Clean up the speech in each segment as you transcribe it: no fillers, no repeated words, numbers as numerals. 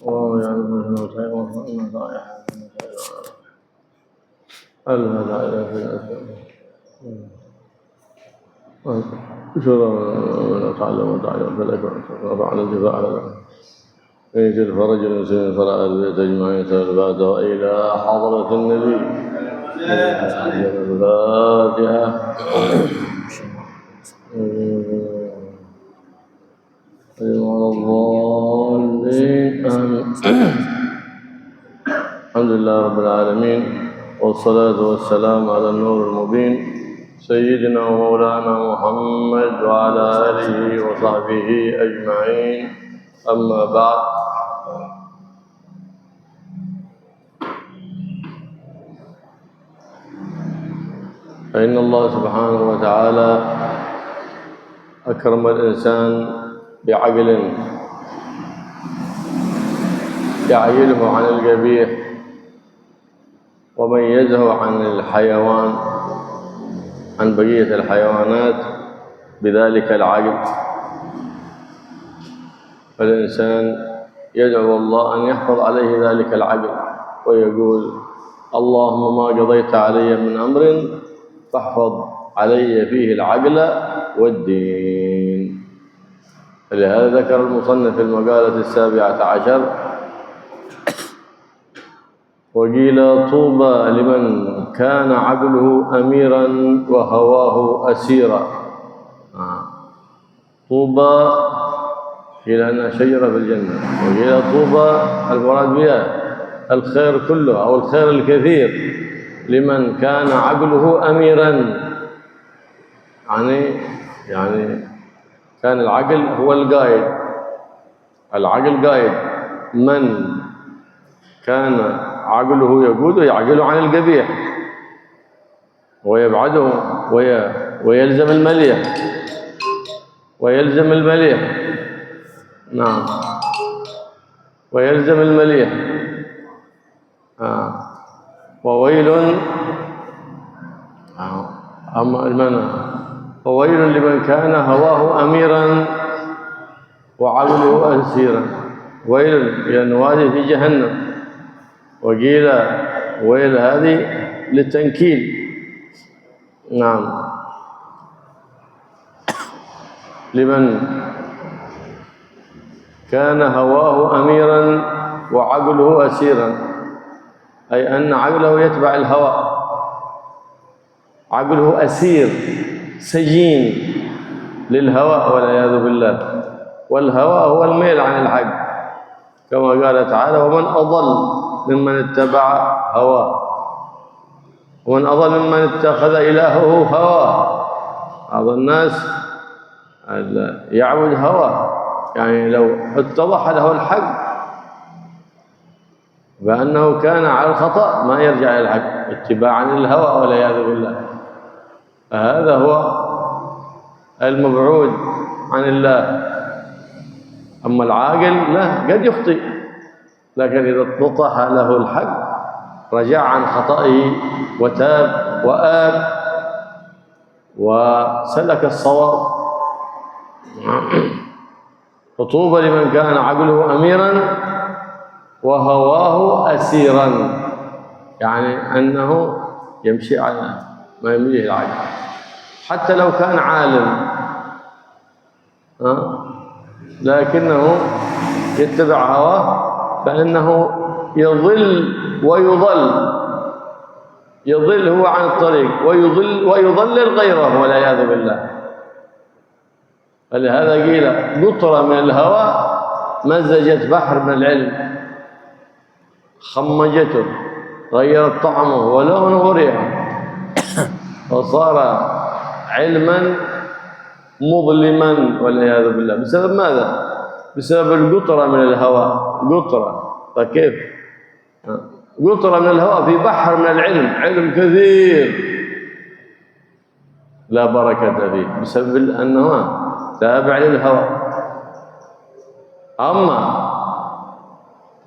الله يعلم أنه خير وأنه رائحة ألا إلى في الأسفل شرى من تعلم وتعلم فلك وفعل الدفاع يجد فرج المسلمين فرأى البيت أجمعين سأل إلى حضرة النبي الفاتحة على الضالين آمين. الحمد لله رب العالمين والصلاة والسلام على النور المبين سيدنا ومولانا محمد وعلى آله وصحبه أجمعين. أما بعد، فإن الله سبحانه وتعالى أكرم الإنسان بعقل يعيله عن القبيح وميزه عن الحيوان، عن بقية الحيوانات بذلك العقل. فالإنسان يدعو الله أن يحفظ عليه ذلك العقل ويقول: اللهم ما قضيت علي من أمر فاحفظ علي فيه العقل والدين. فلهذا ذكر المصنف في المقالة 17: وقيل: طوبى لمن كان عقله أميرا وهواه أسيرا. طوبى قيل أنها شجرة في الجنة، وقيل طوبى المراد بها الخير كله أو الخير الكثير لمن كان عقله أميرا، يعني كان العقل هو القائد، العقل قائد. من كان عقله يقوده يعقله عن القبيح ويبعده ويلزم المليح، ويلزم المليح. نعم، ويلزم المليح. وويل وويل لمن كان هواه أميرا وعقله أسيرا. ويل لأنه هذه في جهنم. وقيل ويل هذه للتنكيل. نعم، لمن كان هواه أميرا وعقله أسيرا، أي أن عقله يتبع الهوى، عقله أسير سجين للهوى والعياذ بالله. والهوى هو الميل عن الحق، كما قال تعالى: ومن أضل ممن اتبع هواه، ومن أضل ممن اتخذ إلهه هواه. بعض الناس يعبد هواه، يعني لو اتضح له الحق بأنه كان على الخطأ ما يرجع إلى الحق، اتباعا للهوى والعياذ بالله. فهذا هو المبعود عن الله. أما العاقل لا، قد يخطئ، لكن إذا اتضح له الحق رجع عن خطئه وتاب وآب وسلك الصواب. فطوبى لمن كان عقله أميرا وهواه أسيرا، يعني أنه يمشي على ما يمليه العقل. حتى لو كان عالم لكنه يتبع هواه، فإنه يضل ويضل، يضل هو عن الطريق ويضلل غيره والعياذ بالله. فلهذا قيل: قطرة من الهوى مزجت بحر من العلم، خمجته، غيرت طعمه ولونه وريحه، وصار علما مظلما والعياذ بالله. بسبب ماذا؟ بسبب القطرة من الهوى. قطرة، فكيف؟ قطرة من الهوى في بحر من العلم، علم كثير لا بركة فيه بسبب أنه تابع للهوى. أما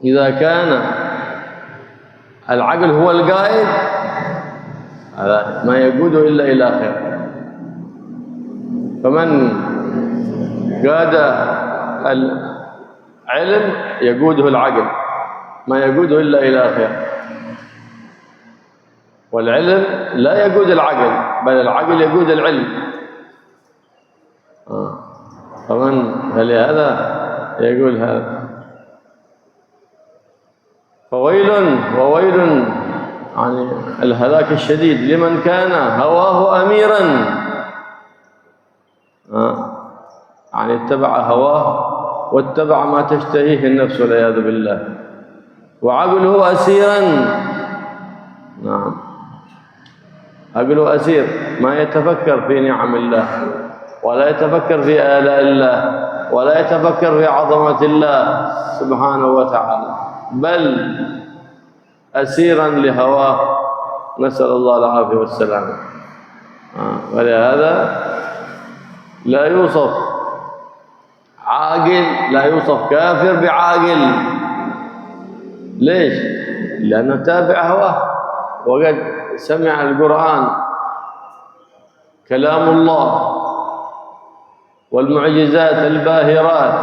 إذا كان العقل هو القائد، هذا ما يقوده إلا إلى خير. فمن قاد علم يقوده العقل، ما يقوده إلا إلى خير. والعلم لا يقود العقل، بل العقل يقود العلم. فلهذا يقول هذا. وويل يعني الهلاك الشديد لمن كان هواه أميرا، يعني اتبع هواه واتبع ما تشتهيه النفس والعياذ بالله، وعقله أسيرا. نعم، عقله أسير، ما يتفكر في نعم الله، ولا يتفكر في آلاء الله، ولا يتفكر في عظمة الله سبحانه وتعالى، بل أسيرا لهواه، نسأل الله العافية والسلامة. ولهذا لا يوصف عاقل، لا يوصف كافر بعاقل. ليش؟ لأنه تابع هواه، وقد سمع القرآن كلام الله والمعجزات الباهرات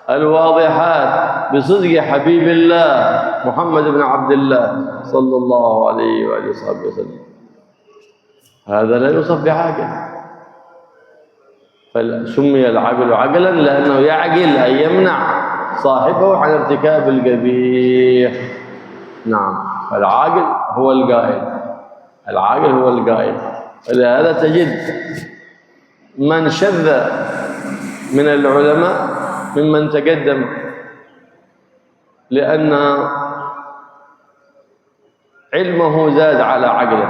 الواضحات بصدق حبيب الله محمد بن عبد الله صلى الله عليه وآله وسلم. هذا لا يوصف بعاقل. فسمي العقل عقلا لأنه يعقل أي يمنع صاحبه عن ارتكاب القبيح. نعم، فالعاقل هو القائل، العاقل هو القائل. ولهذا تجد من شذ من العلماء ممن تقدم، لأن علمه زاد على عقله،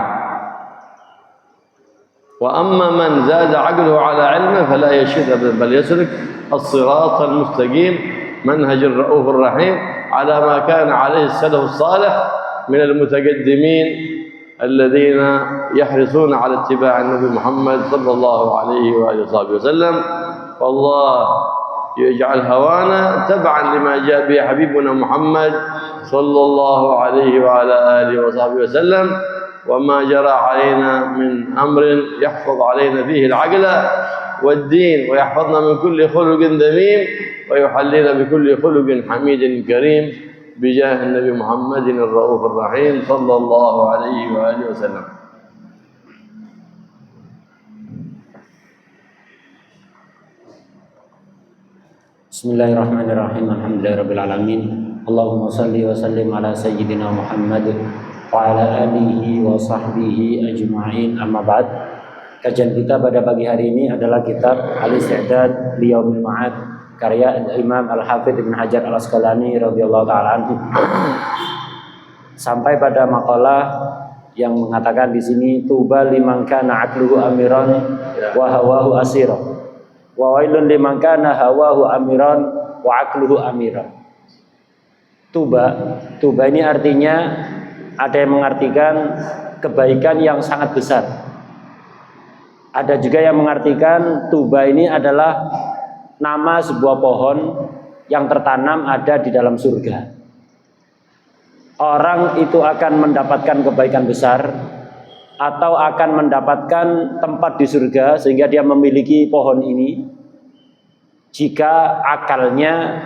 وأما من زاد عقله على علمه فلا يشذ بل يسلك الصراط المستقيم منهج الرؤوف الرحيم على ما كان عليه السلف الصالح من المتقدمين الذين يحرصون على اتباع النبي محمد صلى الله عليه وآله وصحبه وسلم. والله يجعل هوانا تبعا لما جاء به حبيبنا محمد صلى الله عليه وعلى آله وصحبه وسلم، وما جرى علينا من أمر يحفظ علينا فيه العقل والدين، ويحفظنا من كل خلق ذميم، ويحلينا بكل خلق حميد كريم، بجاه النبي محمد الرؤوف الرحيم صلى الله عليه وآله وسلم. Bismillahirrahmanirrahim. Alhamdulillahirabbil alamin. Allahumma shalli wa sallim ala sayyidina Muhammad wa ala alihi wa sahbihi ajma'in. Amma ba'd. Kajian kita pada pagi hari ini adalah kitab Al-Isti'dad li Yaumil Ma'ad karya Imam Al-Hafidz Ibnu Hajar Al-Asqalani radhiyallahu ta'ala anhu. Sampai pada makalah yang mengatakan di sini tuba liman kana aqluhu amiran wa hawahu asira. Wa wailun liman kana hawahu amiran wa aqluhu amiran. Tuba ini artinya ada yang mengartikan kebaikan yang sangat besar. Ada juga yang mengartikan tuba ini adalah nama sebuah pohon yang tertanam ada di dalam surga. Orang itu akan mendapatkan kebaikan besar atau akan mendapatkan tempat di surga sehingga dia memiliki pohon ini jika akalnya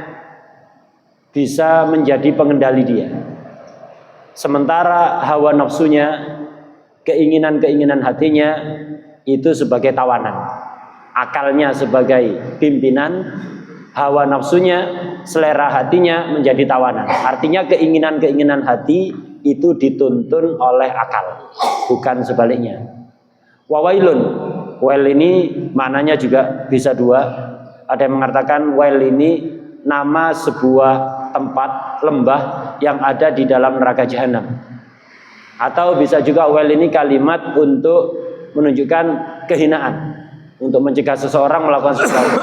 bisa menjadi pengendali dia. Sementara hawa nafsunya, keinginan-keinginan hatinya itu sebagai tawanan. Akalnya sebagai pimpinan, hawa nafsunya, selera hatinya menjadi tawanan. Artinya keinginan-keinginan hati itu dituntun oleh akal, bukan sebaliknya. Wawailun, wail ini maknanya juga bisa dua. Ada yang mengatakan wail ini nama sebuah tempat lembah yang ada di dalam neraka jahanam. Atau bisa juga wail ini kalimat untuk menunjukkan kehinaan, untuk mencegah seseorang melakukan sesuatu.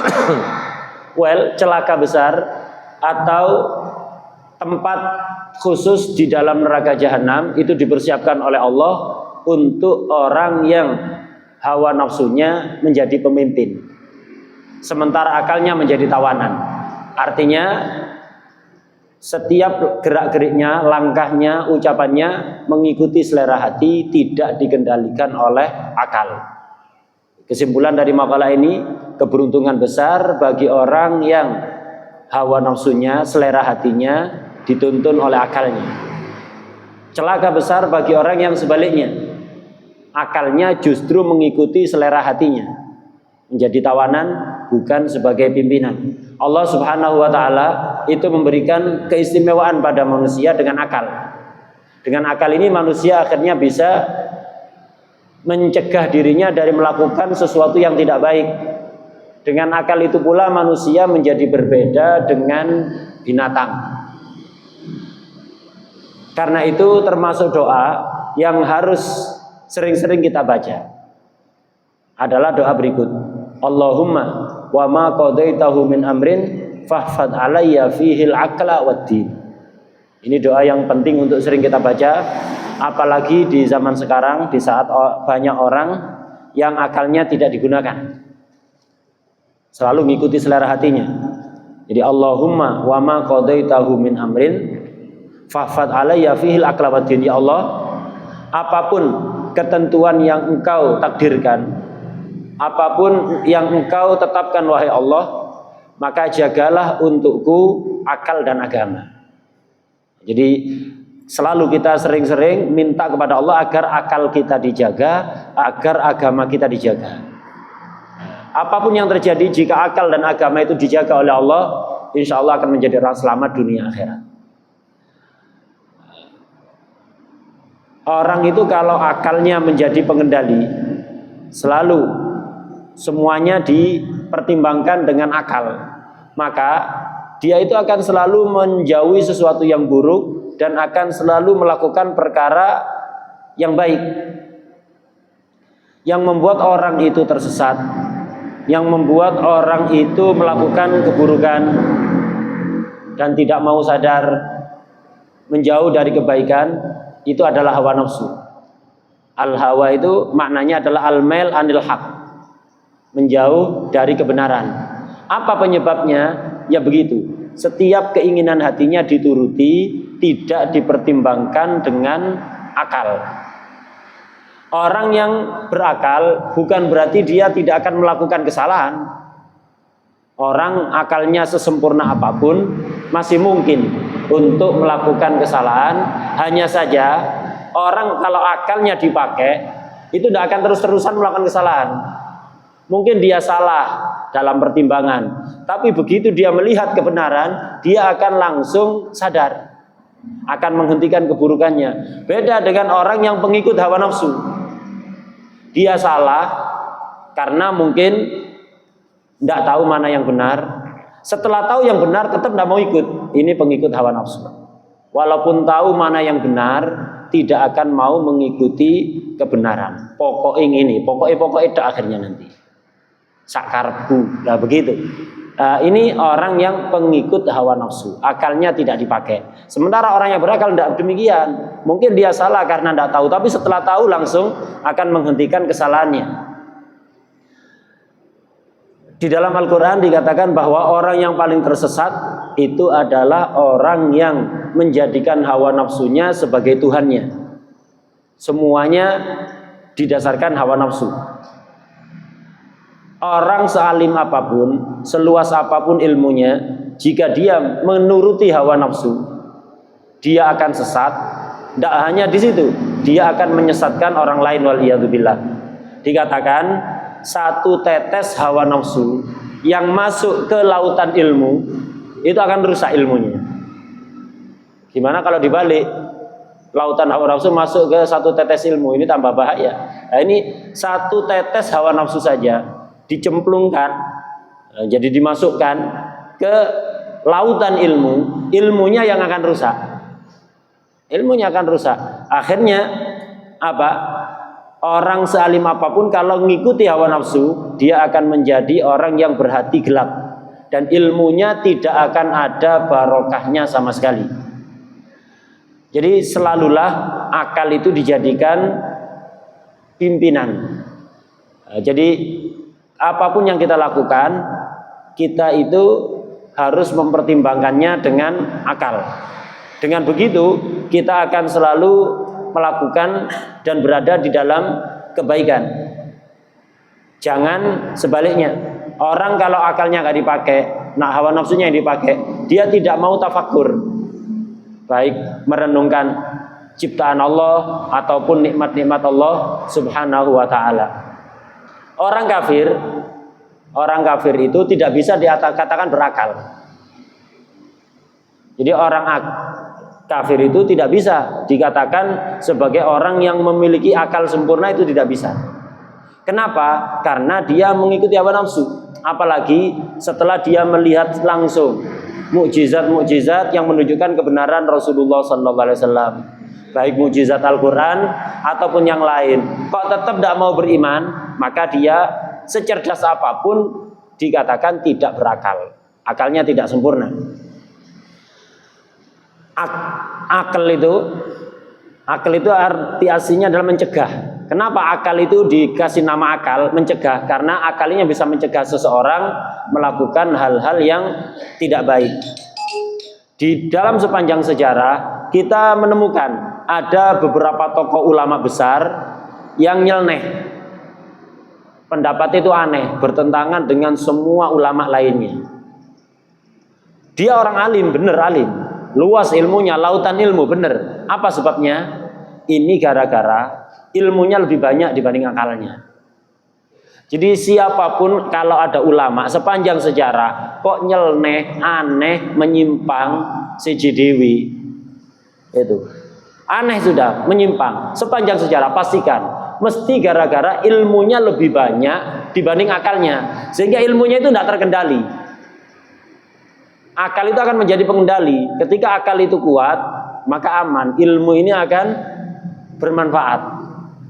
Well, celaka besar atau tempat khusus di dalam neraka jahanam itu dipersiapkan oleh Allah untuk orang yang hawa nafsunya menjadi pemimpin, sementara akalnya menjadi tawanan. Artinya setiap gerak-geriknya, langkahnya, ucapannya mengikuti selera hati, tidak dikendalikan oleh akal. Kesimpulan dari makalah ini, keberuntungan besar bagi orang yang hawa nafsunya, selera hatinya, dituntun oleh akalnya. Celaka besar bagi orang yang sebaliknya, akalnya justru mengikuti selera hatinya, menjadi tawanan bukan sebagai pimpinan. Allah Subhanahu wa ta'ala itu memberikan keistimewaan pada manusia dengan akal. Dengan akal ini manusia akhirnya bisa mencegah dirinya dari melakukan sesuatu yang tidak baik. Dengan akal itu pula manusia menjadi berbeda dengan binatang. Karena itu termasuk doa yang harus sering-sering kita baca adalah doa berikut. Allahumma wa ma qadaitahu min amrin fahfad alayya fihil aqla waddin. Ini doa yang penting untuk sering kita baca, apalagi di zaman sekarang, di saat banyak orang yang akalnya tidak digunakan, selalu mengikuti selera hatinya. Jadi Allahumma wa ma qadaitahu min amrin fahfad alayya fihil aqla waddin. Ya Allah, apapun ketentuan yang Engkau takdirkan, apapun yang Engkau tetapkan wahai Allah, maka jagalah untukku akal dan agama. Jadi selalu kita sering-sering minta kepada Allah agar akal kita dijaga, agar agama kita dijaga. Apapun yang terjadi, jika akal dan agama itu dijaga oleh Allah, insya Allah akan menjadi orang selamat dunia akhirat. Orang itu kalau akalnya menjadi pengendali, selalu semuanya dipertimbangkan dengan akal, maka dia itu akan selalu menjauhi sesuatu yang buruk dan akan selalu melakukan perkara yang baik. Yang membuat orang itu tersesat, yang membuat orang itu melakukan keburukan dan tidak mau sadar, menjauh dari kebaikan, itu adalah hawa nafsu. Al-hawa itu maknanya adalah al-mail anil haq, menjauh dari kebenaran. Apa penyebabnya? Ya begitu, setiap keinginan hatinya dituruti, tidak dipertimbangkan dengan akal. Orang yang berakal bukan berarti dia tidak akan melakukan kesalahan. Orang akalnya sesempurna apapun masih mungkin untuk melakukan kesalahan. Hanya saja orang kalau akalnya dipakai itu tidak akan terus-terusan melakukan kesalahan. Mungkin dia salah dalam pertimbangan, tapi begitu dia melihat kebenaran, dia akan langsung sadar, akan menghentikan keburukannya. Beda dengan orang yang pengikut hawa nafsu. Dia salah karena mungkin tidak tahu mana yang benar. Setelah tahu yang benar tetap tidak mau ikut. Ini pengikut hawa nafsu. Walaupun tahu mana yang benar, tidak akan mau mengikuti kebenaran. Pokoknya ini, pokoknya akhirnya nanti sakarbu, lah begitu. Ini orang yang pengikut hawa nafsu, akalnya tidak dipakai. Sementara orang yang berakal tidak demikian. Mungkin dia salah karena tidak tahu, tapi setelah tahu langsung akan menghentikan kesalahannya. Di dalam Al-Quran dikatakan bahwa orang yang paling tersesat itu adalah orang yang menjadikan hawa nafsunya sebagai Tuhannya. Semuanya didasarkan hawa nafsu. Orang sealim apapun, seluas apapun ilmunya, jika dia menuruti hawa nafsu, dia akan sesat. Tidak hanya di situ, dia akan menyesatkan orang lain, waliyadzubillah. Dikatakan satu tetes hawa nafsu yang masuk ke lautan ilmu itu akan rusak ilmunya. Gimana kalau dibalik? Lautan hawa nafsu masuk ke satu tetes ilmu, ini tambah bahaya. Nah, ini satu tetes hawa nafsu saja dicemplungkan, jadi dimasukkan ke lautan ilmu, ilmunya yang akan rusak. Ilmunya akan rusak. Akhirnya apa? Orang sealim apapun kalau mengikuti hawa nafsu, dia akan menjadi orang yang berhati gelap dan ilmunya tidak akan ada barokahnya sama sekali. Jadi selalulah akal itu dijadikan pimpinan. Jadi apapun yang kita lakukan, kita itu harus mempertimbangkannya dengan akal. Dengan begitu, kita akan selalu melakukan dan berada di dalam kebaikan. Jangan sebaliknya. Orang kalau akalnya nggak dipakai, Nah, hawa nafsunya yang dipakai, dia tidak mau tafakur, baik merenungkan ciptaan Allah ataupun nikmat-nikmat Allah Subhanahu wa taala. Orang kafir itu tidak bisa dikatakan berakal. Jadi orang kafir itu tidak bisa dikatakan sebagai orang yang memiliki akal sempurna, itu tidak bisa. Kenapa? Karena dia mengikuti hawa nafsu. Apalagi setelah dia melihat langsung mukjizat-mukjizat yang menunjukkan kebenaran Rasulullah SAW, baik mukjizat Al-Quran ataupun yang lain, kok tetap tidak mau beriman, maka dia secerdas apapun dikatakan tidak berakal, akalnya tidak sempurna. Akal itu arti aslinya adalah mencegah. Kenapa akal itu dikasih nama akal, mencegah? Karena akalnya bisa mencegah seseorang melakukan hal-hal yang tidak baik. Di dalam sepanjang sejarah kita menemukan ada beberapa tokoh ulama besar yang nyeleneh. Pendapat itu aneh, bertentangan dengan semua ulama lainnya. Dia orang alim, bener alim, luas ilmunya, lautan ilmu, bener. Apa sebabnya? Ini gara-gara ilmunya lebih banyak dibanding akalnya. Jadi siapapun kalau ada ulama sepanjang sejarah kok nyeleneh, aneh, menyimpang, sejidewi, itu aneh sudah, menyimpang sepanjang sejarah, pastikan mesti gara-gara ilmunya lebih banyak dibanding akalnya, sehingga ilmunya itu tidak terkendali. Akal itu akan menjadi pengendali. Ketika akal itu kuat, maka aman, ilmu ini akan bermanfaat.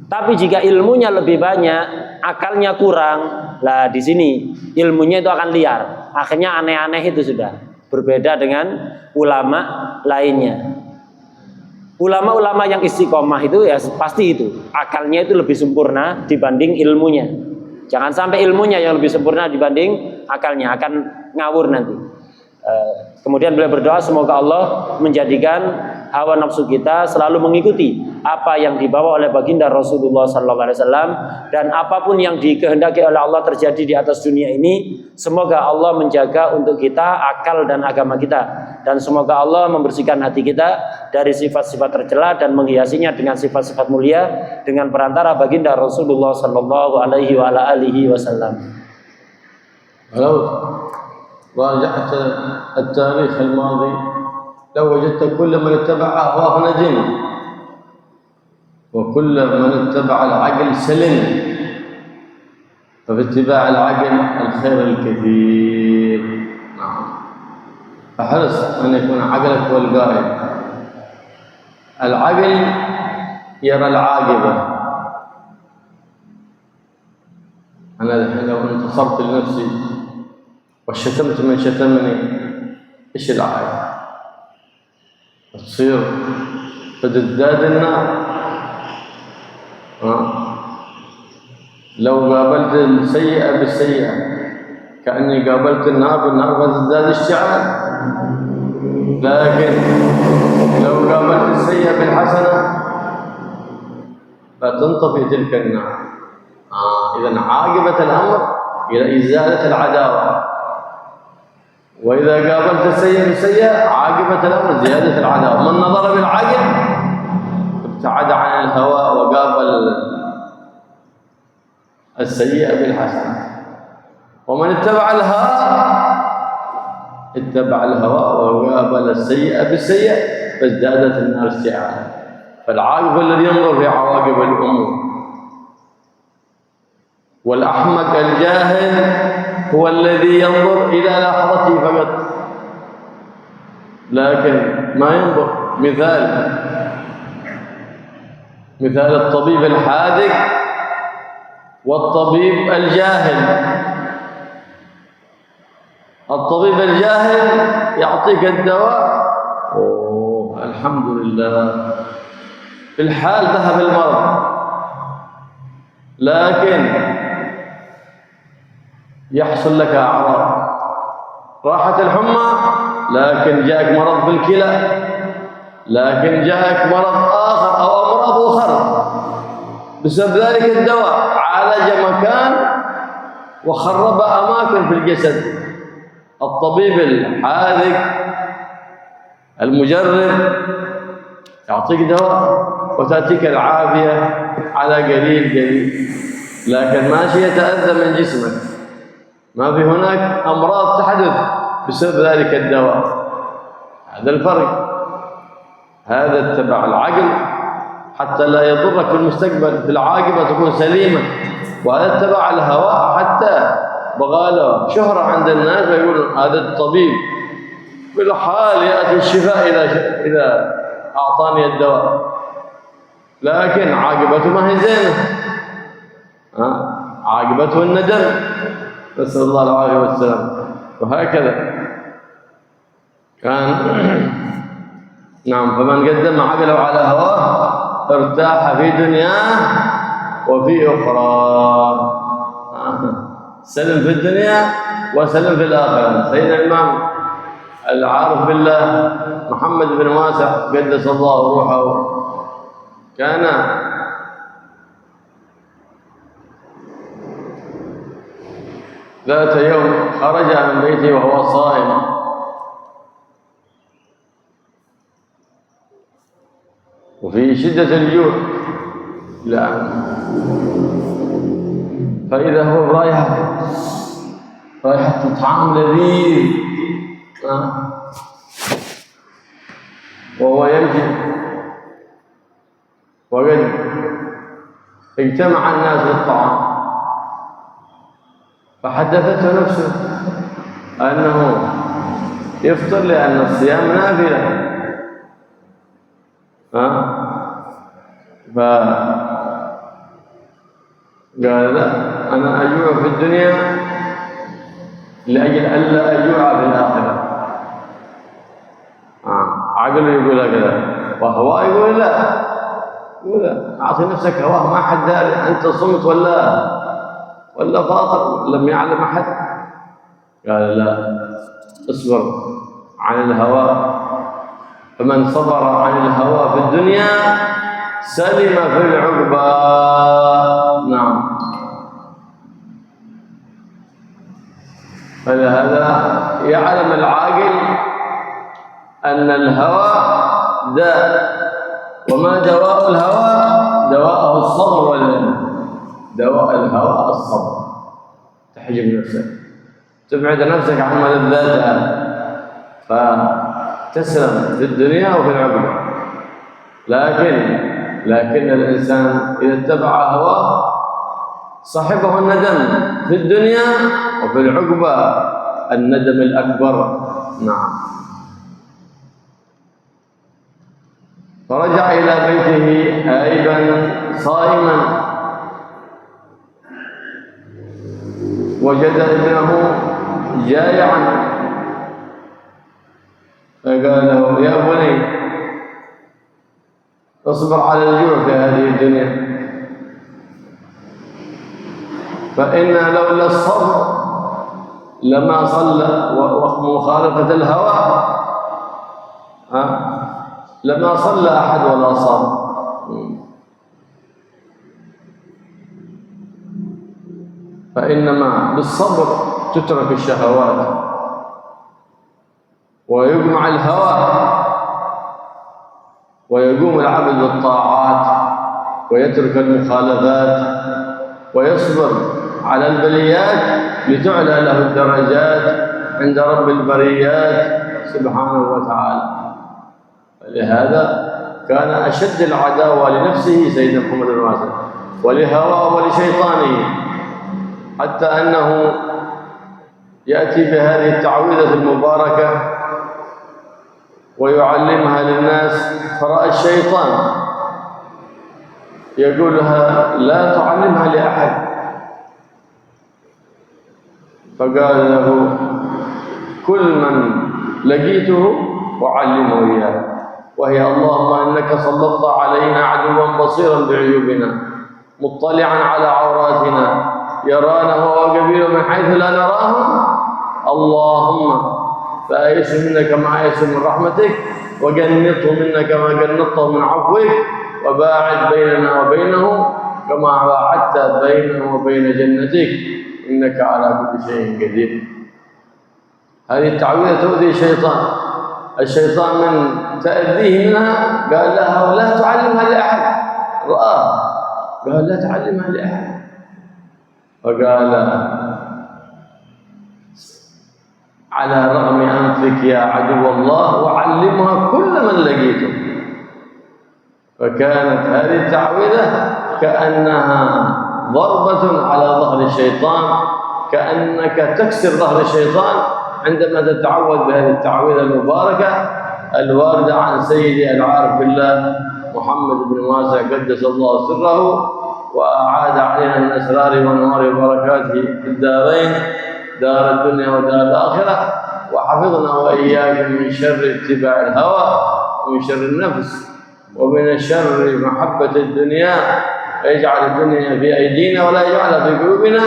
Tapi jika ilmunya lebih banyak, akalnya kurang, lah di sini ilmunya itu akan liar. Akhirnya aneh-aneh itu sudah berbeda dengan ulama lainnya. Ulama-ulama yang istiqomah itu ya pasti itu akalnya itu lebih sempurna dibanding ilmunya. Jangan sampai ilmunya yang lebih sempurna dibanding akalnya, akan ngawur nanti. Kemudian beliau berdoa semoga Allah menjadikan hawa nafsu kita selalu mengikuti apa yang dibawa oleh baginda Rasulullah SAW, dan apapun yang dikehendaki oleh Allah terjadi di atas dunia ini, semoga Allah menjaga untuk kita akal dan agama kita, dan semoga Allah membersihkan hati kita dari sifat-sifat tercela dan menghiasinya dengan sifat-sifat mulia dengan perantara baginda Rasulullah SAW. Halo. راجعت التاريخ الماضي لو وجدت كل من اتبع أهواه ندم وكل من اتبع العقل سلم ففي اتباع العقل الخير الكثير. فحرص أن يكون عقلك هو القائد. العقل يرى العاقبة. أنا الحين لو انتصرت لنفسي وشتمت من شتمني، ايش العائد؟ تصير فتزداد النار. لو قابلت السيئة بالسيئة كأني قابلت النار بالنار فتزداد اشتعال. لكن لو قابلت السيئة بالحسنة فتنطفئ تلك النار. إذن عاقبة الأمر إلى إزالة العداوة، وإذا قابلت السيئة بالسيئة عاقبة الأمر زيادة العداوة. من نظر بالعقل ابتعد عن الهوى وقابل السيئة بالحسنة، ومن اتبع الهوى وقابل السيئة بالسيئة فازدادت النار اشتعالا. فالعاقب الذي ينظر في عواقب الأمور، والأحمق الجاهل هو الذي ينظر إلى لحظته فقط، لكن ما ينظر. مثال الطبيب الحاذق والطبيب الجاهل. الطبيب الجاهل يعطيك الدواء، الحمد لله، في الحال ذهب المرض، لكن يحصل لك أعراض، راحت الحمى لكن جاءك مرض في الكلى، لكن جاءك مرض آخر أو أمراض أخرى. بسبب ذلك الدواء عالج مكان وخرب أماكن في الجسد. الطبيب الحاذق المجرب يعطيك دواء وتأتيك العافية على قليل، لكن ماشي يتأذى من جسمك، ما في هناك أمراض تحدث بسبب ذلك الدواء. هذا الفرق، هذا اتبع العقل حتى لا يضرك في المستقبل، في العاقبة تكون سليمة، وهذا اتبع الهواء حتى بغاله شهرة عند الناس ويقولون هذا الطبيب بالحال يأتي الشفاء إذا أعطاني الدواء، لكن عاقبته ما هي زينة، عاقبته الندم، نسأل الله العافية والسلام. وهكذا كان نعم. فمن قدم عقله على هواه ارتاح في دنياه وفي أخرى، سلم في الدنيا وسلم في الآخرة. سيدنا الإمام العارف بالله محمد بن واسع قدس الله روحه كان ذات يوم خرج من بيته وهو صائم، وفي شدة الجوع، لا، فإذا هو رايحة طعام لذيذ، وهو يمشي وقد اجتمع الناس للطعام، فحدثته نفسه أنه يفطر لأن الصيام نافلة، فقال لا، أنا أجوع في الدنيا لأجل ألا أجوع في الآخرة. عقله يقول هكذا، وهواه يقول لا، أعطي نفسك هواه، ما حد داري أنت صمت ولا فاطر، لم يعلم أحد. قال لا، اصبر عن الهوى، فمن صبر عن الهوى في الدنيا سلم في العقبى. نعم. فلهذا يعلم العاقل أن الهوى داء، وما دواء الهوى؟ دواءه الصبر والعلم. دواء الهوى الصبر، تحجب نفسك، تبعد نفسك عن ملذاتها، فتسلم في الدنيا وفي العقبى. لكن الإنسان إذا اتبع هواه صاحبه الندم في الدنيا، وفي العقبى الندم الأكبر. نعم. فرجع إلى بيته آيبا صائما، وجد ابنه جائعا، فقال له يا بني اصبر على الجوع في هذه الدنيا، فإن لولا الصبر لما صلى، ومخالفة الهوى لما صلى أحد ولا صام. فإنما بالصبر تترك الشهوات ويجمع الهوى، ويقوم العبد بالطاعات ويترك المخالفات ويصبر على البليات لتعلى له الدرجات عند رب البريات سبحانه وتعالى. فلهذا كان أشد العداوة لنفسه سيدنا محمد بن واسع، ولهواه ولشيطانه، حتى أنه يأتي بهذه التعويذة المباركة ويعلمها للناس، فرأى الشيطان يقول لها لا تعلمها لأحد، فقال له كل من لقيته أعلمه إياه، وهي اللهم إنك سلطت علينا عدوا بصيرا بعيوبنا مطلعا على عوراتنا يرانا هو وقبيله من حيث لا نراهم، اللهم فأيس منك ما أيس من رحمتك، وجنطه منك ما جنطه من عفوك، وباعد بيننا وبينه كما باعدت بينه وبين جنتك، إنك على كل شيء قدير. هذه التعويذة تؤذي الشيطان من تأذيه منها قال لها ولا تعلمها لأحد، قال لا تعلمها لأحد، فقال على رغم أنفك يا عدو الله وعلمها كل من لقيته. فكانت هذه التعويذة كأنها ضربة على ظهر الشيطان، كأنك تكسر ظهر الشيطان عندما تتعوذ بهذه التعويذة المباركة الواردة عن سيدي العارف بالله محمد بن واسع قدس الله سره، وأعاد علينا من أسرار وأنوار وبركاته في الدارين، دار الدنيا ودار الآخرة، وحفظنا وإياكم من شر اتباع الهوى ومن شر النفس ومن شر محبة الدنيا، ويجعل الدنيا في أيدينا ولا يجعلها في قلوبنا،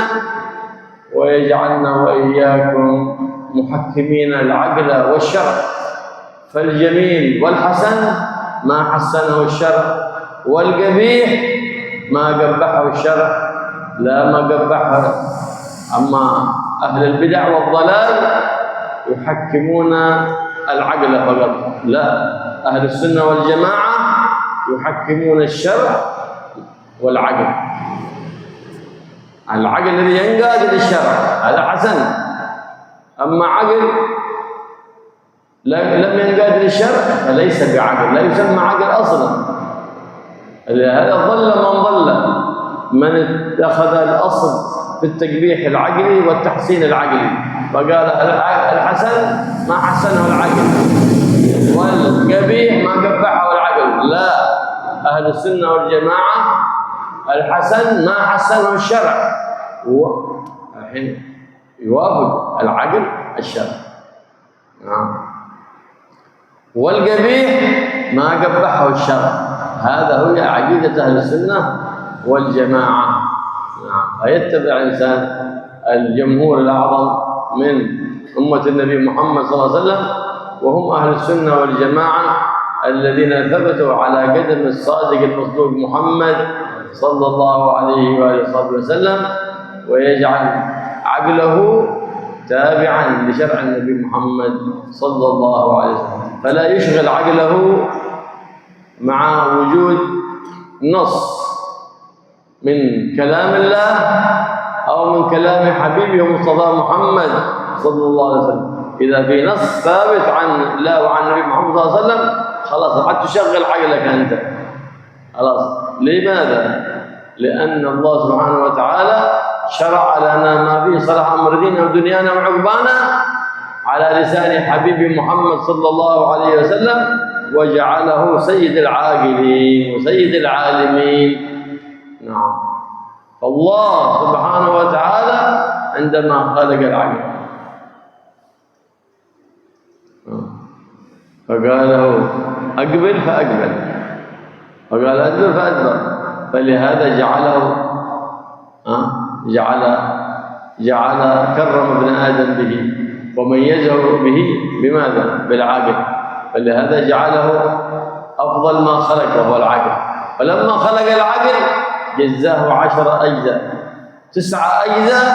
ويجعلنا وإياكم محكمين العقل والشرع. فالجميل والحسن ما حسنه الشرع، والقبيح ما قبحه الشرع، لا ما قبحه. أما أهل البدع والضلال يحكمون العقل فقط، لا، أهل السنة والجماعة يحكمون الشرع والعقل. العقل الذي ينقاد للشرع هذا حسن، أما عقل لم ينقاد للشرع فليس بعقل، لا يسمى عقل أصلا. هذا ضل من ضل من اتخذ الأصل في التقبيح العقلي والتحسين العقلي، فقال الحسن ما حسنه العقل والقبيح ما قبحه العقل. لا، أهل السنة والجماعة الحسن ما حسنه الشرع، الحين يوافق العقل الشرع، والقبيح ما قبحه الشرع. هذا هو عقيدة أهل السنة والجماعة. فيتبع الإنسان الجمهور الأعظم من أمة النبي محمد صلى الله عليه وسلم، وهم أهل السنة والجماعة الذين ثبتوا على قدم الصادق المصدوق محمد صلى الله عليه وآله وسلم، ويجعل عقله تابعا لشرع النبي محمد صلى الله عليه وسلم، فلا يشغل عقله مع وجود نص من كلام الله أو من كلام حبيبه مصطفى محمد صلى الله عليه وسلم. إذا في نص ثابت عن الله وعن النبي محمد صلى الله عليه وسلم خلاص حتى تشغل عقلك أنت خلاص. لماذا؟ لأن الله سبحانه وتعالى شرع لنا ما فيه صلاح أمر ديننا ودنيانا وعقبانا على لسان حبيب محمد صلى الله عليه وسلم، وجعله سيد العاقلين وسيد العالمين. نعم، فالله سبحانه وتعالى عندما خلق العقل فقال له أقبل فأقبل، وقال أدبر فأدبر، فلهذا جعل كرم ابن آدم به وميزه به بماذا؟ بالعقل، فلهذا جعله أفضل ما خلق وهو العقل. فلما خلق العقل جزاه 10 أجزاء، 9 أجزاء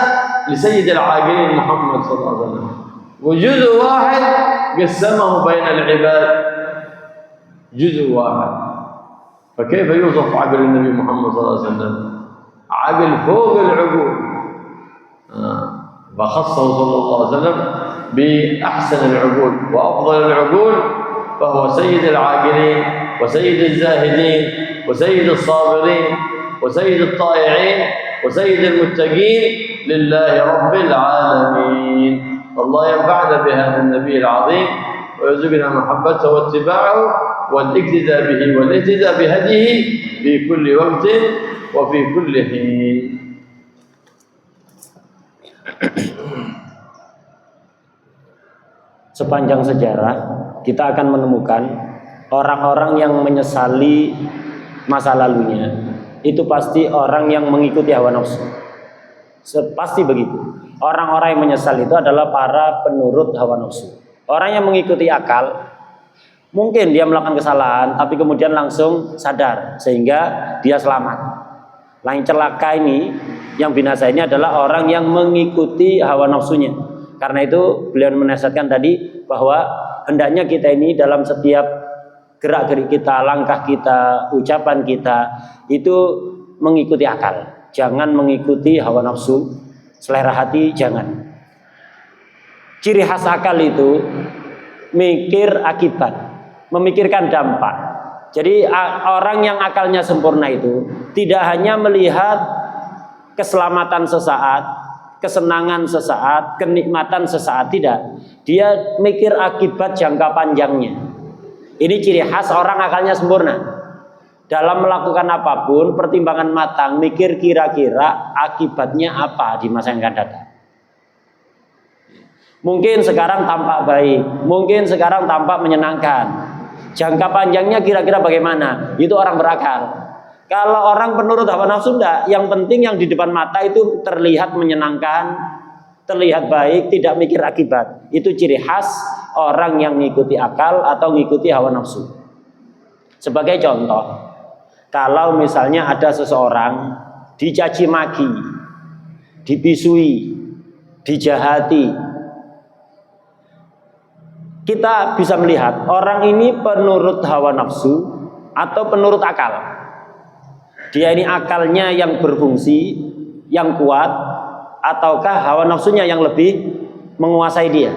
لسيد العاقلين محمد صلى الله عليه وسلم، وجزء واحد قسمه بين العباد، جزء واحد. فكيف يوصف عقل النبي محمد صلى الله عليه وسلم؟ عقل فوق العقول، فخصه صلى الله عليه وسلم بأحسن العقول وأفضل العقول، فهو سيد العاقلين وسيد الزاهدين وسيد الصابرين وسيد الطائعين وسيد المتقين لله رب العالمين. فالله ينفعنا بهذا النبي العظيم ويرزقنا محبته واتباعه والاقتداء به والاهتداء بهديه في كل وقت وفي كل حين. Sepanjang sejarah kita akan menemukan orang-orang yang menyesali masa lalunya itu pasti orang yang mengikuti hawa nafsu. Pasti begitu. Orang-orang yang menyesal itu adalah para penurut hawa nafsu. Orang yang mengikuti akal, mungkin dia melakukan kesalahan tapi kemudian langsung sadar sehingga dia selamat. Yang celaka ini, yang binasa ini adalah orang yang mengikuti hawa nafsunya. Karena itu beliau menasihatkan tadi bahwa hendaknya kita ini dalam setiap gerak-gerik kita, langkah kita, ucapan kita itu mengikuti akal. Jangan mengikuti hawa nafsu, selera hati, jangan. Ciri khas akal itu mikir akibat, memikirkan dampak. Jadi orang yang akalnya sempurna itu tidak hanya melihat keselamatan sesaat, kesenangan sesaat, kenikmatan sesaat, tidak. Dia mikir akibat jangka panjangnya. Ini ciri khas orang akalnya sempurna. Dalam melakukan apapun, pertimbangan matang, mikir kira-kira akibatnya apa di masa yang akan datang. Mungkin sekarang tampak baik, mungkin sekarang tampak menyenangkan. Jangka panjangnya kira-kira bagaimana? Itu orang berakal. Kalau orang penurut hawa nafsu enggak, yang penting yang di depan mata itu terlihat menyenangkan, terlihat baik, tidak mikir akibat. Itu ciri khas orang yang mengikuti akal atau mengikuti hawa nafsu. Sebagai contoh, kalau misalnya ada seseorang dicaci maki, dibisui, dijahati, kita bisa melihat orang ini penurut hawa nafsu atau penurut akal. Dia ini akalnya yang berfungsi, yang kuat, ataukah hawa nafsunya yang lebih menguasai dia.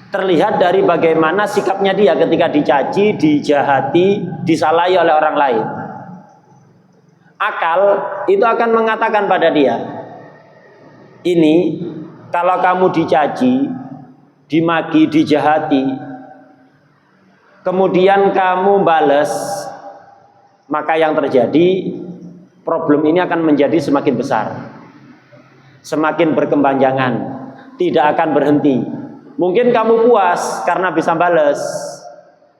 Terlihat dari bagaimana sikapnya dia ketika dicaci, dijahati, disalahi oleh orang lain. Akal itu akan mengatakan pada dia, ini kalau kamu dicaci, dimaki, dijahati, kemudian kamu balas, maka yang terjadi problem ini akan menjadi semakin besar, semakin berkepanjangan, tidak akan berhenti. Mungkin kamu puas karena bisa balas,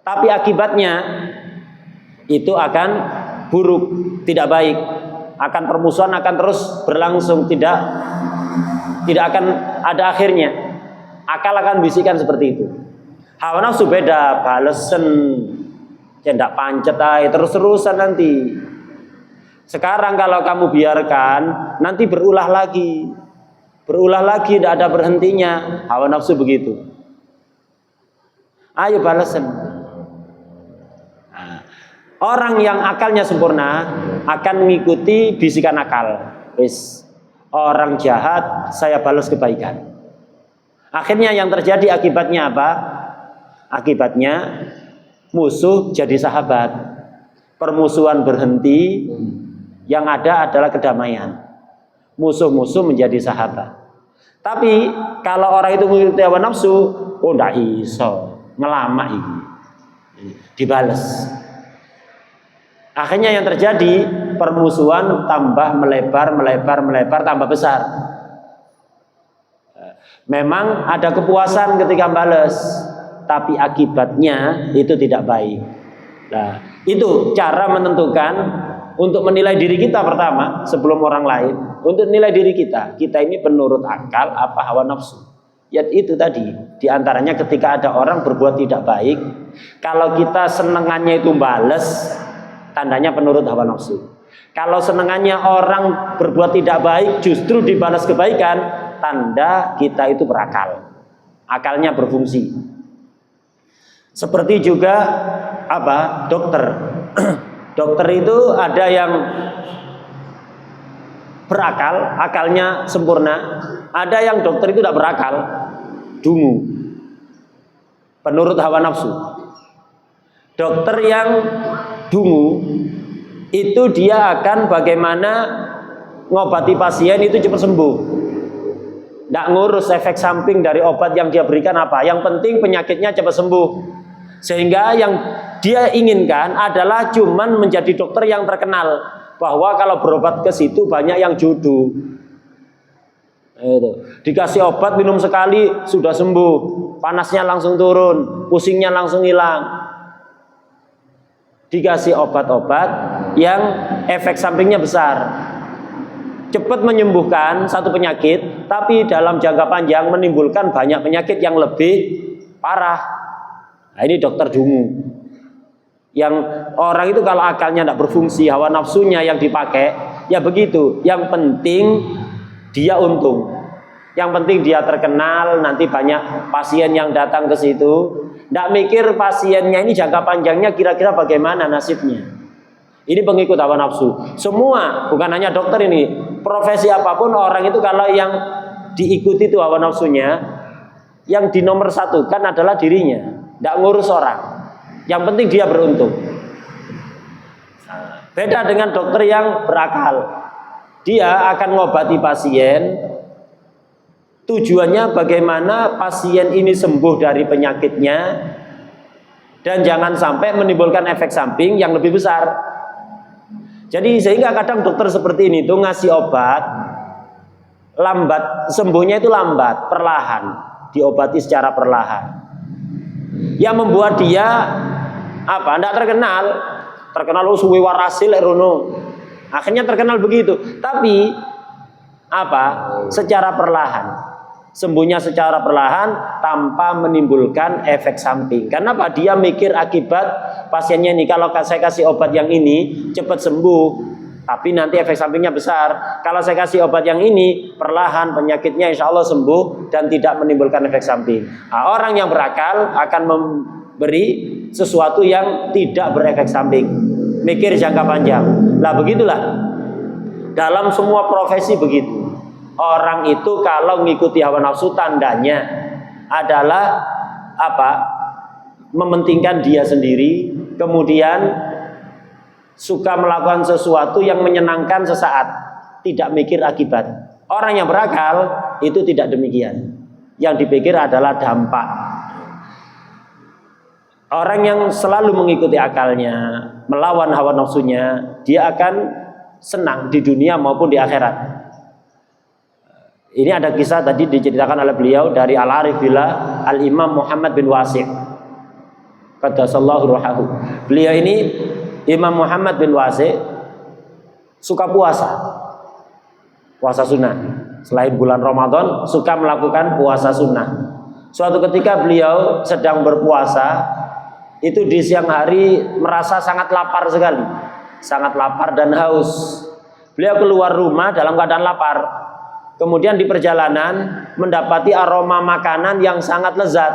tapi akibatnya itu akan buruk, tidak baik, akan permusuhan akan terus berlangsung, tidak akan ada akhirnya. Akal akan bisikan seperti itu. Hawa nafsu beda, balesen, cendak pancet aja terus-terusan nanti. Sekarang kalau kamu biarkan, nanti berulah lagi, tidak ada berhentinya. Hawa nafsu begitu. Ayo balesen. Nah, orang yang akalnya sempurna akan mengikuti bisikan akal. Wis, orang jahat saya balas kebaikan. Akhirnya yang terjadi akibatnya apa? Akibatnya musuh jadi sahabat. Permusuhan berhenti, yang ada adalah kedamaian. Musuh-musuh menjadi sahabat. Tapi kalau orang itu mengikuti hawa nafsu, oh ndak iso, ngelama ini. Dibales. Akhirnya yang terjadi permusuhan tambah melebar, tambah besar. Memang ada kepuasan ketika balas, tapi akibatnya itu tidak baik. Nah, itu cara menentukan untuk menilai diri kita pertama sebelum orang lain. Untuk nilai diri kita ini penurut akal apa hawa nafsu. Ya itu tadi, diantaranya ketika ada orang berbuat tidak baik, kalau kita senengannya itu balas, tandanya penurut hawa nafsu. Kalau senengannya orang berbuat tidak baik justru dibalas kebaikan, tanda kita itu berakal, akalnya berfungsi. Seperti juga apa? Dokter. Dokter itu ada yang berakal, akalnya sempurna. Ada yang dokter itu tidak berakal, dungu, penurut hawa nafsu. Dokter yang dungu itu dia akan bagaimana ngobati pasien itu cepat sembuh. Tidak ngurus efek samping dari obat yang dia berikan apa. Yang penting penyakitnya cepat sembuh. Sehingga yang dia inginkan adalah cuman menjadi dokter yang terkenal. Bahwa kalau berobat ke situ banyak yang judu. Dikasih obat minum sekali sudah sembuh. Panasnya langsung turun. Pusingnya langsung hilang. Dikasih obat-obat yang efek sampingnya besar. Cepat menyembuhkan satu penyakit, tapi dalam jangka panjang menimbulkan banyak penyakit yang lebih parah. Nah, ini dokter dungu. Yang orang itu kalau akalnya tidak berfungsi, hawa nafsunya yang dipakai, ya begitu. Yang penting dia untung. Yang penting dia terkenal, nanti banyak pasien yang datang ke situ. Tidak mikir pasiennya ini jangka panjangnya kira-kira bagaimana nasibnya. Ini pengikut hawa nafsu. Semua, bukan hanya dokter ini, profesi apapun orang itu kalau yang diikuti itu hawa nafsunya, yang di nomor satu kan adalah dirinya. Tidak ngurus orang. Yang penting dia beruntung. Beda dengan dokter yang berakal. Dia akan ngobati pasien. Tujuannya bagaimana pasien ini sembuh dari penyakitnya dan jangan sampai menimbulkan efek samping yang lebih besar. Jadi sehingga kadang dokter seperti ini tuh ngasih obat lambat, sembuhnya itu lambat, perlahan, diobati secara perlahan. Yang membuat dia apa? Tidak terkenal suwe warasil erono. Akhirnya terkenal begitu. Tapi apa? Secara perlahan. Sembuhnya secara perlahan tanpa menimbulkan efek samping. Karena apa? Dia mikir akibat pasiennya ini. Kalau saya kasih obat yang ini cepat sembuh, tapi nanti efek sampingnya besar. Kalau saya kasih obat yang ini perlahan, penyakitnya insya Allah sembuh dan tidak menimbulkan efek samping. Nah, orang yang berakal akan memberi sesuatu yang tidak berefek samping. Mikir jangka panjang. Lah begitulah. Dalam semua profesi begitu. Orang itu kalau mengikuti hawa nafsu tandanya adalah apa? Mementingkan dia sendiri, kemudian suka melakukan sesuatu yang menyenangkan sesaat, tidak mikir akibat. Orang yang berakal itu tidak demikian. Yang dipikir adalah dampak. Orang yang selalu mengikuti akalnya, melawan hawa nafsunya, dia akan senang di dunia maupun di akhirat. Ini ada kisah tadi diceritakan oleh beliau dari Al-Arif Billah Al-Imam Muhammad bin Wasi'. Qaddasallahu ruhahu. Beliau ini Imam Muhammad bin Wasi' suka puasa sunnah. Selain bulan Ramadan suka melakukan puasa sunnah. Suatu ketika beliau sedang berpuasa, itu di siang hari merasa sangat lapar sekali, sangat lapar dan haus. Beliau keluar rumah dalam keadaan lapar. Kemudian di perjalanan mendapati aroma makanan yang sangat lezat,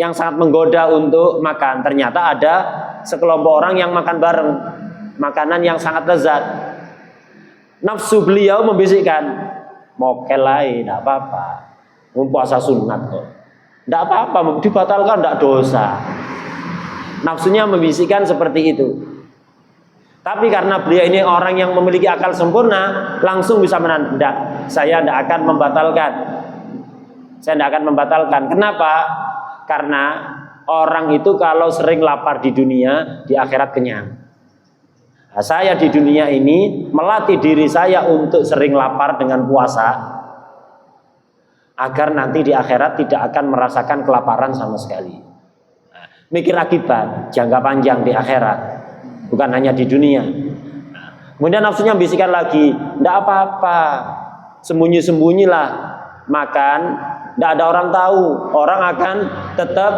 yang sangat menggoda untuk makan. Ternyata ada sekelompok orang yang makan bareng, makanan yang sangat lezat. Nafsu beliau membisikkan, mokel lain, tidak apa-apa, puasa sunat kok, tidak apa-apa, dibatalkan tidak dosa. Nafsunya membisikkan seperti itu. Tapi karena beliau ini orang yang memiliki akal sempurna, langsung bisa menandak, saya tidak akan membatalkan. Saya tidak akan membatalkan. Kenapa? Karena orang itu kalau sering lapar di dunia, di akhirat kenyang. Nah, saya di dunia ini melatih diri saya untuk sering lapar dengan puasa, agar nanti di akhirat tidak akan merasakan kelaparan sama sekali. Mikir akibat jangka panjang di akhirat, bukan hanya di dunia. Kemudian nafsunya bisikan lagi, tidak apa-apa, sembunyi-sembunyilah makan, tidak ada orang tahu, orang akan tetap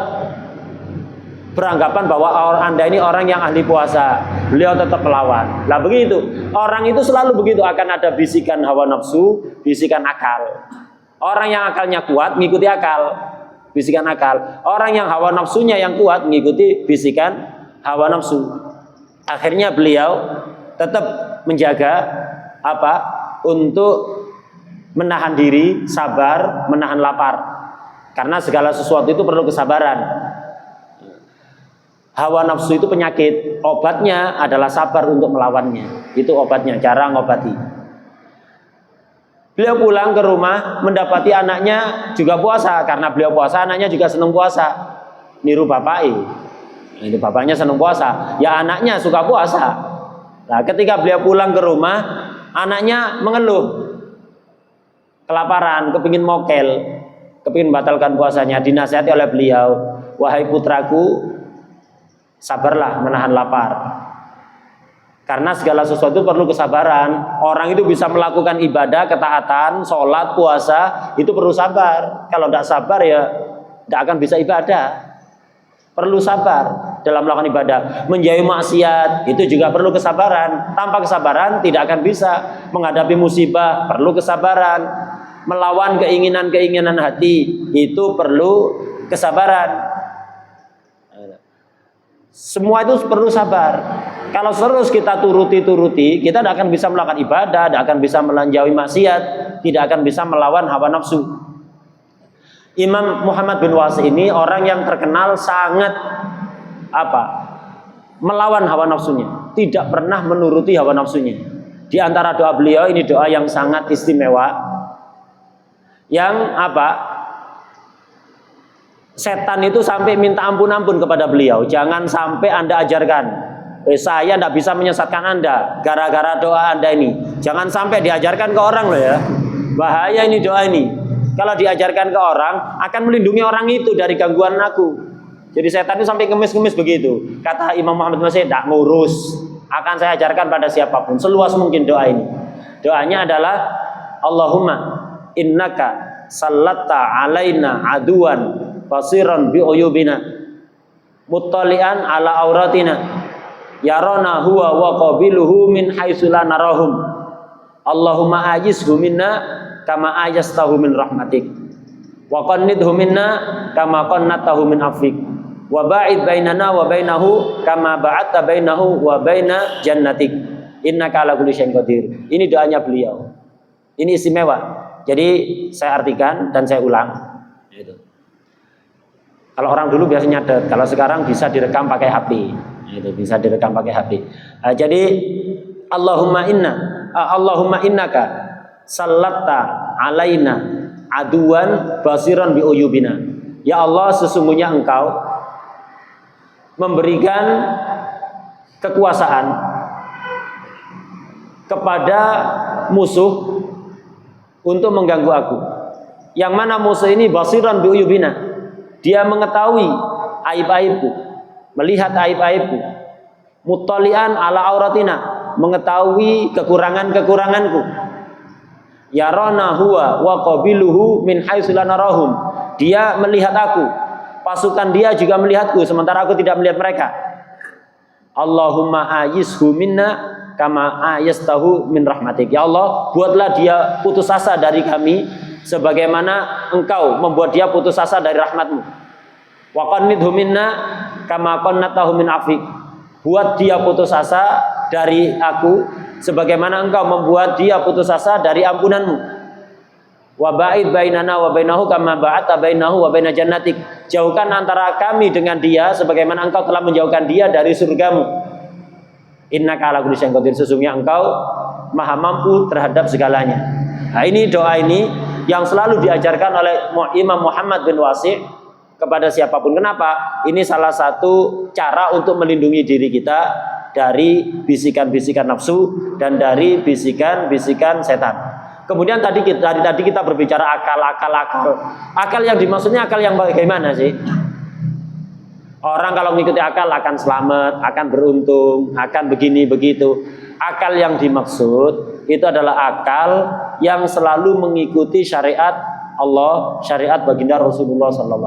beranggapan bahwa Anda ini orang yang ahli puasa, beliau tetap melawan. Lah begitu, orang itu selalu begitu, akan ada bisikan hawa nafsu, bisikan akal. Orang yang akalnya kuat mengikuti akal, bisikan akal. Orang yang hawa nafsunya yang kuat mengikuti bisikan hawa nafsu. Akhirnya beliau tetap menjaga apa? Untuk menahan diri, sabar, menahan lapar. Karena segala sesuatu itu perlu kesabaran. Hawa nafsu itu penyakit, obatnya adalah sabar untuk melawannya. Itu obatnya, cara ngobati. Beliau pulang ke rumah mendapati anaknya juga puasa. Karena beliau puasa, anaknya juga senang puasa. Niru bapaknya. Ini bapaknya senang puasa, ya anaknya suka puasa. Nah, ketika beliau pulang ke rumah, anaknya mengeluh, kelaparan, kepingin mokel, kepingin batalkan puasanya. Dinasihati oleh beliau, wahai putraku, sabarlah menahan lapar. Karena segala sesuatu perlu kesabaran. Orang itu bisa melakukan ibadah, ketaatan, sholat, puasa, itu perlu sabar. Kalau tidak sabar ya tidak akan bisa ibadah. Perlu sabar dalam melakukan ibadah. Menjauhi maksiat itu juga perlu kesabaran. Tanpa kesabaran tidak akan bisa menghadapi musibah, perlu kesabaran. melawan keinginan-keinginan hati itu perlu kesabaran. Semua itu perlu sabar. Kalau terus kita turuti, kita tidak akan bisa melakukan ibadah, tidak akan bisa menjauhi maksiat, tidak akan bisa melawan hawa nafsu. Imam Muhammad bin Wasi ini orang yang terkenal sangat melawan hawa nafsunya, tidak pernah menuruti hawa nafsunya. Di antara doa beliau ini doa yang sangat istimewa, yang setan itu sampai minta ampun kepada beliau. Jangan sampai Anda ajarkan, saya tidak bisa menyesatkan Anda gara-gara doa Anda ini. Jangan sampai diajarkan ke orang loh ya. Bahaya ini doa ini. Kalau diajarkan ke orang, akan melindungi orang itu dari gangguan aku. Jadi setan itu sampai ngemis-ngemis begitu. Kata Imam Muhammad bin Wasi, tidak ngurus. Akan saya ajarkan pada siapapun. Seluas mungkin doa ini. Doanya adalah Allahumma innaka sallatta alaina aduan basiran bi'uyubina muttali'an ala auratina yarona huwa wa qabiluhu min haitsu la narahum Allahumma ajizhu minna kama ajastahu min rahmatik wa qannidhu minna kama qannatahu min afik wa ba'id bainana wa bainahu kama ba'adta bainahu wa baina jannatik innaka ala kulli syai'in qadir. Ini doanya beliau. Ini istimewa. Jadi saya artikan dan saya ulang. Itu. Kalau orang dulu biasanya nyatet, kalau sekarang bisa direkam pakai HP. Itu bisa direkam pakai HP. Jadi Allahumma innaka sallatta alaina aduan basiran bi uyubina. Ya Allah, sesungguhnya Engkau memberikan kekuasaan kepada musuh untuk mengganggu aku. Yang mana musuh ini basiran bi uyubina. Dia mengetahui aib-aibku, melihat aib-aibku. Muttali'an ala auratina, mengetahui kekurangan-kekuranganku. Yarana huwa wa qabiluhu min haitsu la narahum. Dia melihat aku, pasukan dia juga melihatku sementara aku tidak melihat mereka. Allahumma ayizhu minna kama ayastahu min rahmatik. Ya Allah, buatlah dia putus asa dari kami sebagaimana Engkau membuat dia putus asa dari rahmatmu. Wa qannidhu minna kama qannatahu min afik. Buat dia putus asa dari aku sebagaimana Engkau membuat dia putus asa dari ampunanmu. Wa ba'id bainana wa bainahu kama ba'adta bainahu wa baina jannatik. Jauhkan antara kami dengan dia sebagaimana Engkau telah menjauhkan dia dari surgamu. Innaka ala kulli syai'in qadir. Sesungguhnya Engkau maha mampu terhadap segalanya. Nah, ini doa ini yang selalu diajarkan oleh Imam Muhammad bin Wasi kepada siapapun. Kenapa? Ini salah satu cara untuk melindungi diri kita dari bisikan-bisikan nafsu dan dari bisikan-bisikan setan. Kemudian tadi kita berbicara akal. Akal yang dimaksudnya akal yang bagaimana sih? Orang kalau mengikuti akal akan selamat, akan beruntung, akan begini begitu. Akal yang dimaksud itu adalah akal yang selalu mengikuti syariat Allah, syariat baginda Rasulullah SAW.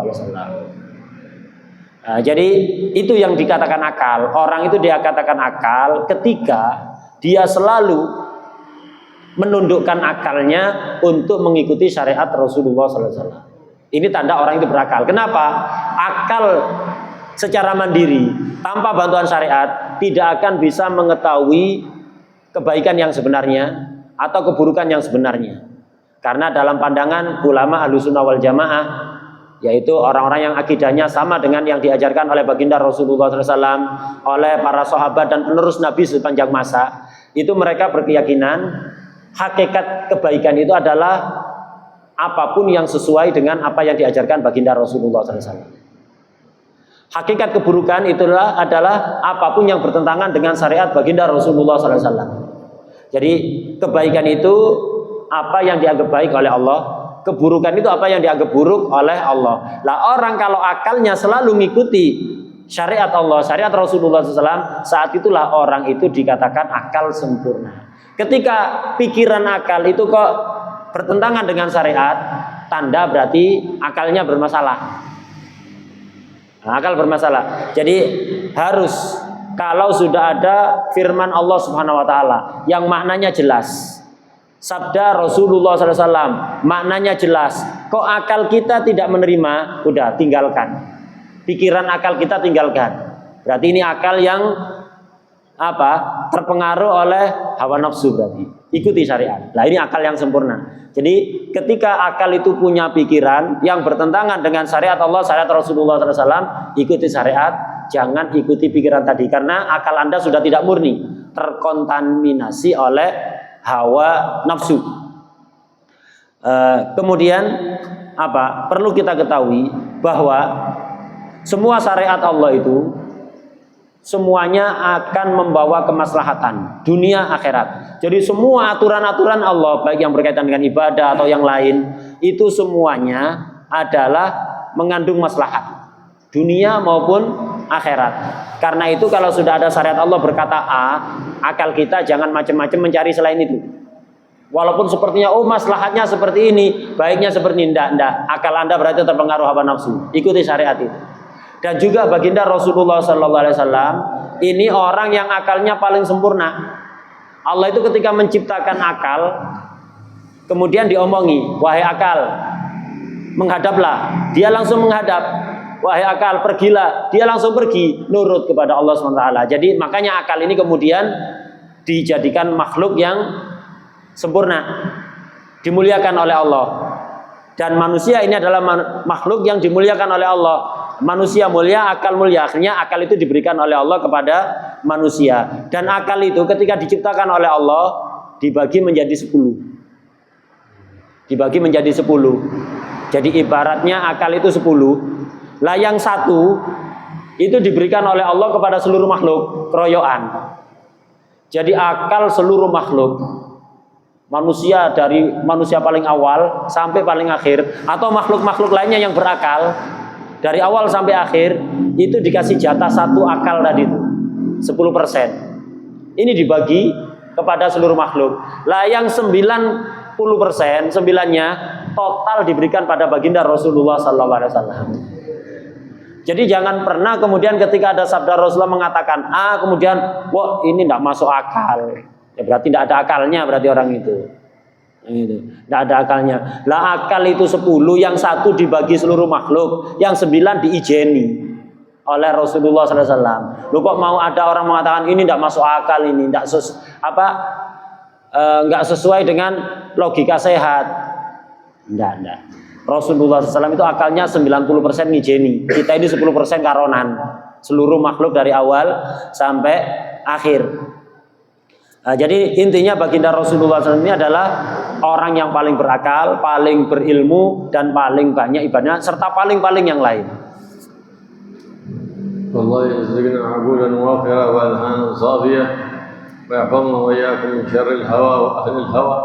Nah, jadi itu yang dikatakan akal. Orang itu dia katakan akal ketika dia selalu menundukkan akalnya untuk mengikuti syariat Rasulullah SAW. Ini tanda orang itu berakal. Kenapa? Akal secara mandiri tanpa bantuan syariat tidak akan bisa mengetahui kebaikan yang sebenarnya atau keburukan yang sebenarnya. Karena dalam pandangan ulama Ahlussunnah wal Jamaah, yaitu orang-orang yang akidahnya sama dengan yang diajarkan oleh baginda Rasulullah SAW, oleh para sahabat dan penerus Nabi sepanjang masa, itu mereka berkeyakinan hakikat kebaikan itu adalah apapun yang sesuai dengan apa yang diajarkan baginda Rasulullah SAW. Hakikat keburukan itulah adalah apapun yang bertentangan dengan syariat baginda Rasulullah SAW. Jadi kebaikan itu apa yang dianggap baik oleh Allah, keburukan itu apa yang dianggap buruk oleh Allah. Lah orang kalau akalnya selalu mengikuti syariat Allah, syariat Rasulullah SAW, saat itulah orang itu dikatakan akal sempurna. Ketika pikiran akal itu kok bertentangan dengan syariat, tanda berarti akalnya bermasalah. Nah, akal bermasalah. Jadi harus kalau sudah ada firman Allah Subhanahu wa taala yang maknanya jelas, sabda Rasulullah SAW, maknanya jelas. Kok akal kita tidak menerima? Udah, tinggalkan. Pikiran akal kita tinggalkan. Berarti ini akal yang terpengaruh oleh hawa nafsu berarti. Ikuti syariat. Nah, ini akal yang sempurna. Jadi ketika akal itu punya pikiran yang bertentangan dengan syariat Allah, syariat Rasulullah SAW, ikuti syariat, jangan ikuti pikiran tadi, karena akal Anda sudah tidak murni, terkontaminasi oleh hawa nafsu. Kemudian perlu kita ketahui bahwa semua syariat Allah itu semuanya akan membawa kemaslahatan dunia akhirat. Jadi semua aturan-aturan Allah, baik yang berkaitan dengan ibadah atau yang lain, itu semuanya adalah mengandung maslahat dunia maupun akhirat. Karena itu kalau sudah ada syariat Allah berkata A, akal kita jangan macam-macam mencari selain itu. Walaupun sepertinya maslahatnya seperti ini, baiknya seperti ini, enggak. Akal Anda berarti terpengaruh hawa nafsu. Ikuti syariat itu. Dan juga baginda Rasulullah SAW ini orang yang akalnya paling sempurna. Allah itu ketika menciptakan akal, kemudian diomongi, wahai akal, menghadaplah. Dia langsung menghadap. Wahai akal, pergilah. Dia langsung pergi, nurut kepada Allah SWT. Jadi makanya akal ini kemudian dijadikan makhluk yang sempurna, dimuliakan oleh Allah. Dan manusia ini adalah makhluk yang dimuliakan oleh Allah. Manusia mulia, akal mulia. Akhirnya akal itu diberikan oleh Allah kepada manusia. Dan akal itu ketika diciptakan oleh Allah dibagi menjadi 10. Dibagi menjadi 10. Jadi ibaratnya akal itu 10. Lah yang 1 itu diberikan oleh Allah kepada seluruh makhluk, keroyokan. Jadi akal seluruh makhluk, manusia dari manusia paling awal sampai paling akhir, atau makhluk-makhluk lainnya yang berakal dari awal sampai akhir, itu dikasih jatah 1 akal tadi itu 10%. Ini dibagi kepada seluruh makhluk. Lah yang 90%, 9-nya total diberikan pada baginda Rasulullah SAW. Jadi jangan pernah kemudian ketika ada sabda Rasulullah mengatakan A, kemudian wah ini tidak masuk akal. Ya berarti tidak ada akalnya, berarti orang itu. Tidak ada akalnya. Lah akal itu 10, yang 1 dibagi seluruh makhluk, yang 9 diijeni oleh Rasulullah SAW. Lu kok mau ada orang mengatakan ini tidak masuk akal, ini tidak nggak sesuai dengan logika sehat? Tidak. Rasulullah SAW itu akalnya 90% ngijeni. Kita ini 10% karonan. Seluruh makhluk dari awal sampai akhir. Nah, jadi intinya baginda Rasulullah SAW ini adalah orang yang paling berakal, paling berilmu, dan paling banyak ibadahnya, serta paling-paling yang lain. Allah yarzuqna 'abudan wafira wa alhanan safiyah wa yahfazna wa iyyakum min syarril hawa wa ahlil hawa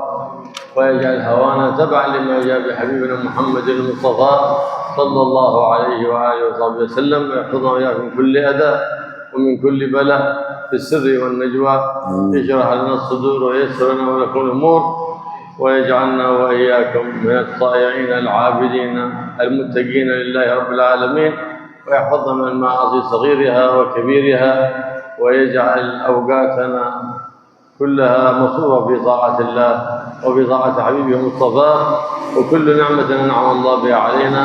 wa yaj'al hawana tab'an lima jaa bi habibina Muhammadil Mustafa sallallahu alaihi wa alihi wa sallam wa yahfazna wa iyyakum min kulli adha wa min kulli bala في السر والنجوى يشرح لنا الصدور ويسر لنا ولكم الأمور ويجعلنا وإياكم من الطائعين العابدين المتقين لله رب العالمين ويحفظنا من المعاصي صغيرها وكبيرها ويجعل أوقاتنا كلها مصروفة في طاعة الله وفي طاعة حبيبه المصطفى وكل نعمة أنعم الله بها علينا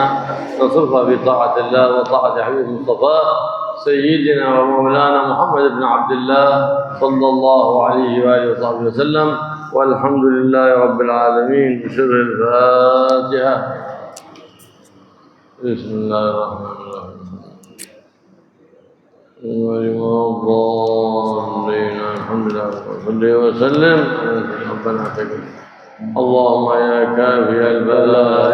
نصرفها في طاعة الله وطاعة حبيبه المصطفى سيدنا ومولانا محمد بن عبد الله صلى الله عليه وآله وصحبه وسلم والحمد لله رب العالمين بسر الفاتحة. بسم الله الرحمن الرحيم. والضالين الحمد لله صل وسلم على ربنا تكرم. اللهم يا كافي البلاء